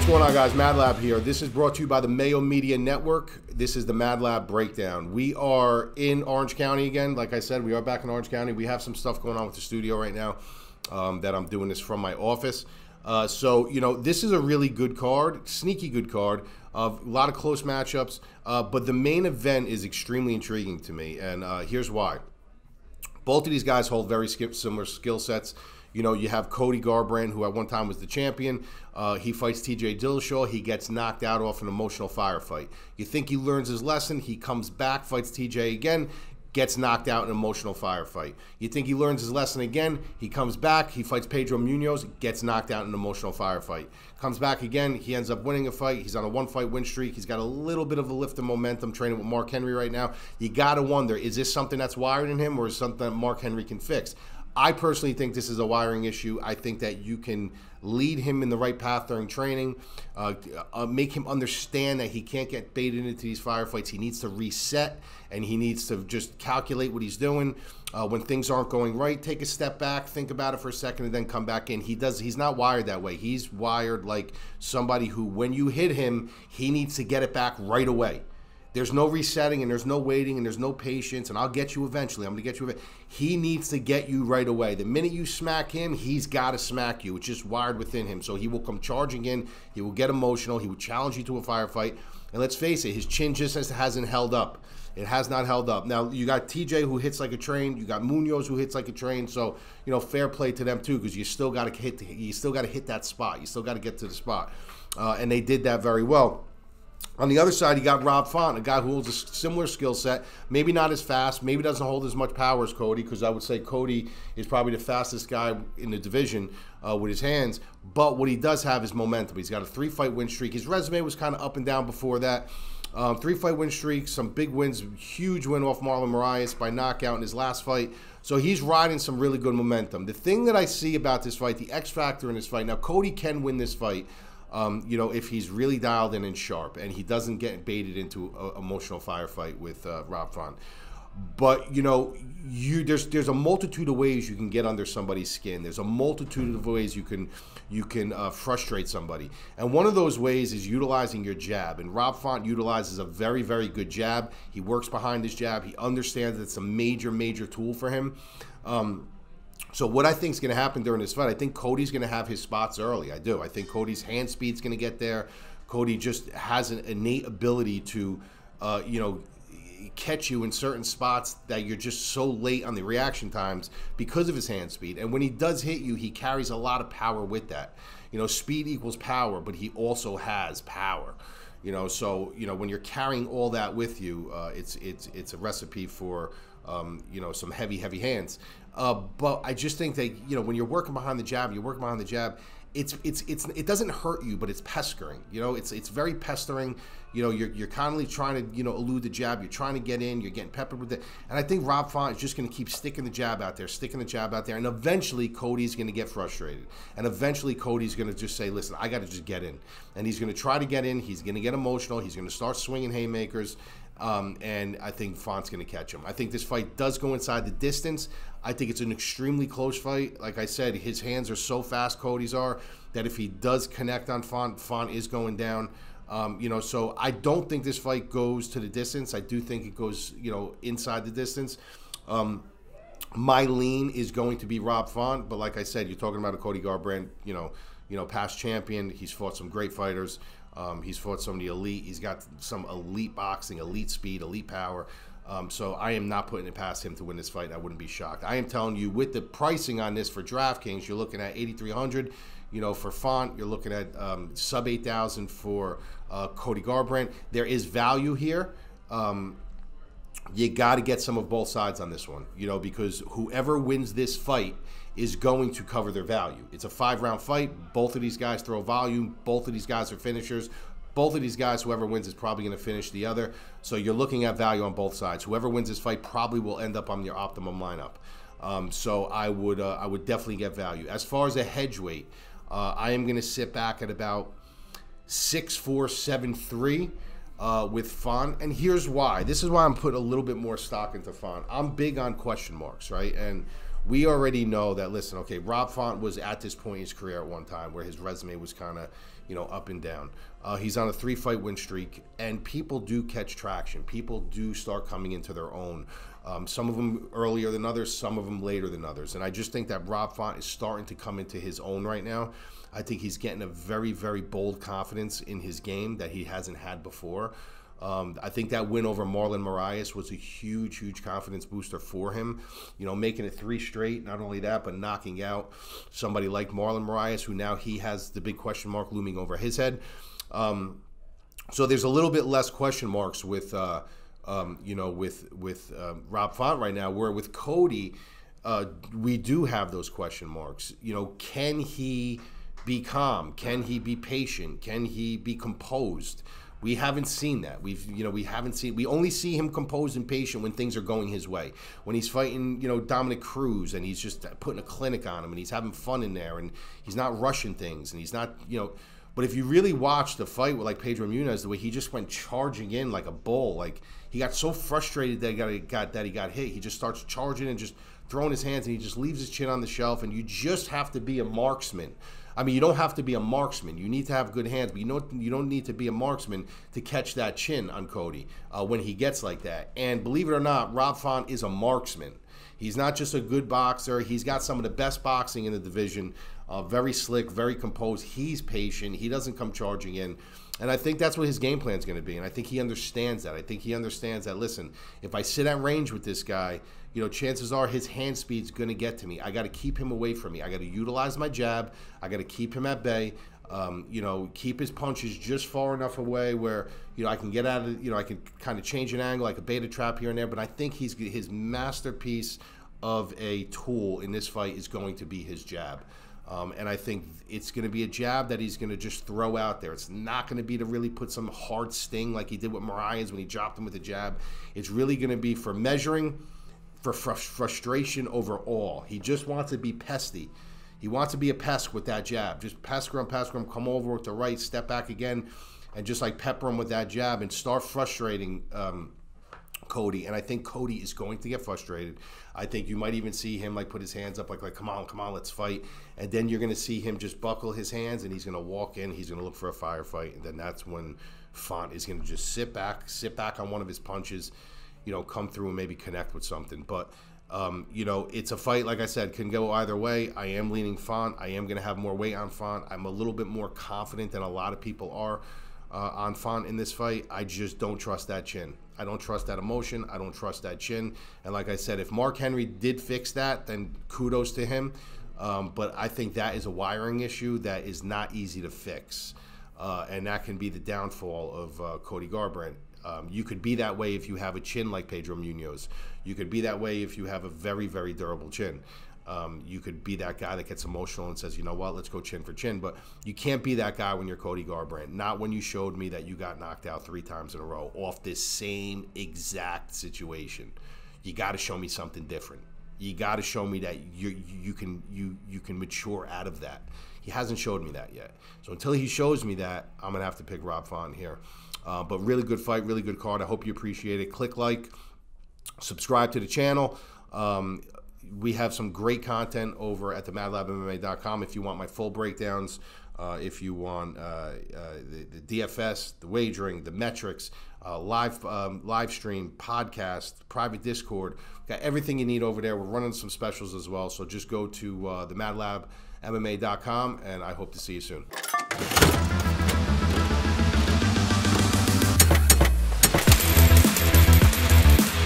going on, guys? Mad Lab here. This is brought to you by the Mayo Media Network. This is the Mad Lab Breakdown. We are in Orange County again. Like I said, we are back in Orange County. We have some stuff going on with the studio right now that I'm doing this from my office. So, you know, this is a really good card, sneaky good card, of a lot of close matchups. But the main event is extremely intriguing to me, and here's why. Both of these guys hold very similar skill sets. You know, you have Cody Garbrandt, who at one time was the champion. He fights TJ Dillashaw. He gets knocked out off an emotional firefight. You think he learns his lesson. He comes back, fights TJ again, gets knocked out in an emotional firefight. You think he learns his lesson again. He comes back. He fights Pedro Munoz, gets knocked out in an emotional firefight. Comes back again. He ends up winning a fight. He's on a one-fight win streak. He's got a little bit of a lift of momentum training with Mark Henry right now. You got to wonder, is this something that's wired in him, or is something that Mark Henry can fix? I personally think this is a wiring issue. I think that you can lead him in the right path during training, make him understand that he can't get baited into these firefights. He needs to reset, and he needs to just calculate what he's doing. When things aren't going right, take a step back, think about it for a second, and then come back in. He's not wired that way. He's wired like somebody who, when you hit him, he needs to get it back right away. There's no resetting, and there's no waiting, and there's no patience, and I'll get you eventually. I'm going to get you. He needs to get you right away. The minute you smack him, he's got to smack you. It's just wired within him. So he will come charging in. He will get emotional. He will challenge you to a firefight. And let's face it, his chin just hasn't held up. It has not held up. Now, you got TJ who hits like a train. You got Munoz who hits like a train. So, you know, fair play to them too, because you still got to hit. You still got to hit that spot. You still got to get to the spot, and they did that very well. On the other side, you got Rob Font, a guy who holds a similar skill set, maybe not as fast, maybe doesn't hold as much power as Cody, because I would say Cody is probably the fastest guy in the division with his hands, but what he does have is momentum. He's got a 3-fight win streak. His resume was kind of up and down before that. 3-fight win streak, some big wins, huge win off Marlon Moraes by knockout in his last fight. So he's riding some really good momentum. The thing that I see about this fight, the X factor in this fight, now Cody can win this fight, you know, if he's really dialed in and sharp, and he doesn't get baited into an emotional firefight with Rob Font. But, you know, there's a multitude of ways you can get under somebody's skin. There's a multitude of ways you can frustrate somebody. And one of those ways is utilizing your jab. And Rob Font utilizes a very, very good jab. He works behind his jab. He understands that it's a major, major tool for him. So what I think is going to happen during this fight, I think Cody's going to have his spots early. I do. I think Cody's hand speed's going to get there. Cody just has an innate ability to, you know, catch you in certain spots that you're just so late on the reaction times because of his hand speed. And when he does hit you, he carries a lot of power with that. You know, speed equals power, but he also has power. You know, so, you know, when you're carrying all that with you, it's a recipe for, you know, some heavy hands. But I just think that, you know, when you're working behind the jab, it doesn't hurt you, but it's pestering. You know, it's very pestering. You know, you're constantly trying to, you know, elude the jab. You're trying to get in. You're getting peppered with it. And I think Rob Font is just going to keep sticking the jab out there, and eventually Cody's going to get frustrated. And eventually Cody's going to just say, listen, I got to just get in. And he's going to try to get in. He's going to get emotional. He's going to start swinging haymakers. And I think Font's going to catch him. I think this fight does go inside the distance. I think it's an extremely close fight. Like I said, his hands are so fast, Cody's are, that if he does connect on Font, Font is going down. You know, so I don't think this fight goes to the distance. I do think it goes, you know, inside the distance. My lean is going to be Rob Font, but like I said, you're talking about a Cody Garbrandt, you know, past champion. He's fought some great fighters. He's fought some of the elite. He's got some elite boxing, elite speed, elite power. So I am not putting it past him to win this fight. I wouldn't be shocked. I am telling you, with the pricing on this for DraftKings, you're looking at $8,300. You know, for Font, you're looking at sub 8,000 for Cody Garbrandt. There is value here. You got to get some of both sides on this one, you know, because whoever wins this fight is going to cover their value. It's a 5-round fight. Both of these guys throw volume. Both of these guys are finishers. Both of these guys, whoever wins is probably going to finish the other. So you're looking at value on both sides. Whoever wins this fight probably will end up on your optimum lineup. So I would definitely get value. As far as a hedge weight, I am going to sit back at about 6'4", 7'3", with Font. And here's why. This is why I'm putting a little bit more stock into Font. I'm big on question marks, right? And we already know that, listen, okay, Rob Font was at this point in his career at one time where his resume was kind of, you know, up and down. He's on a 3-fight win streak, and people do catch traction. People do start coming into their own. Some of them earlier than others, some of them later than others. And I just think that Rob Font is starting to come into his own right now. I think he's getting a very, very bold confidence in his game that he hasn't had before. I think that win over Marlon Moraes was a huge, huge confidence booster for him. You know, making it 3 straight, not only that, but knocking out somebody like Marlon Moraes, who now he has the big question mark looming over his head. So there's a little bit less question marks with, you know, with Rob Font right now, where with Cody, we do have those question marks. You know, can he be calm? Can he be patient? Can he be composed? We haven't seen that. We only see him composed and patient when things are going his way. When he's fighting, you know, Dominic Cruz, and he's just putting a clinic on him, and he's having fun in there, and he's not rushing things, and he's not, you know. But if you really watch the fight with, like, Pedro Munhoz, the way he just went charging in like a bull, like, he got so frustrated that he got hit, he just starts charging and just throwing his hands, and he just leaves his chin on the shelf. And you just have to be a marksman. I mean, you don't have to be a marksman. You need to have good hands, but you don't need to be a marksman to catch that chin on Cody when he gets like that. And believe it or not, Rob Font is a marksman. He's not just a good boxer. He's got some of the best boxing in the division. Very slick, very composed. He's patient. He doesn't come charging in. And I think that's what his game plan is going to be. And I think he understands that. I think he understands that, listen, if I sit at range with this guy, you know, chances are his hand speed's going to get to me. I got to keep him away from me. I got to utilize my jab. I got to keep him at bay. You know, keep his punches just far enough away where, you know, I can get out of, you know, I can kind of change an angle, like a beta trap here and there. But I think his masterpiece of a tool in this fight is going to be his jab. And I think it's going to be a jab that he's going to just throw out there. It's not going to be to really put some hard sting like he did with Moraes when he dropped him with a jab. It's really going to be for measuring, for frustration overall. He just wants to be pesty. He wants to be a pest with that jab. Just pester him, come over with the right, step back again, and just like pepper him with that jab and start frustrating Cody. And I think Cody is going to get frustrated. I think you might even see him like put his hands up like come on, let's fight. And then you're going to see him just buckle his hands, and he's going to walk in. He's going to look for a firefight, and then that's when Font is going to just sit back on one of his punches, you know, come through and maybe connect with something. But you know, it's a fight, like I said, can go either way. I am leaning Font. I am going to have more weight on Font. I'm a little bit more confident than a lot of people are on Font in this fight. I just don't trust that chin. I don't trust that emotion. I don't trust that chin. And like I said, if Mark Henry did fix that, then kudos to him. But I think that is a wiring issue that is not easy to fix. And that can be the downfall of Cody Garbrandt. You could be that way if you have a chin like Pedro Munhoz. You could be that way if you have a very, very durable chin. You could be that guy that gets emotional and says, you know what, let's go chin for chin. But you can't be that guy when you're Cody Garbrandt. Not when you showed me that you got knocked out 3 times in a row off this same exact situation. You got to show me something different. You got to show me that you can mature out of that. He hasn't showed me that yet. So until he shows me that, I'm going to have to pick Rob Font here. But really good fight, really good card. I hope you appreciate it. Click like, subscribe to the channel. We have some great content over at the madlabmma.com if you want my full breakdowns, if you want the DFS, the wagering, the metrics, live stream, podcast, private Discord. We've got everything you need over there. We're running some specials as well, so just go to the madlabmma.com, and I hope to see you soon.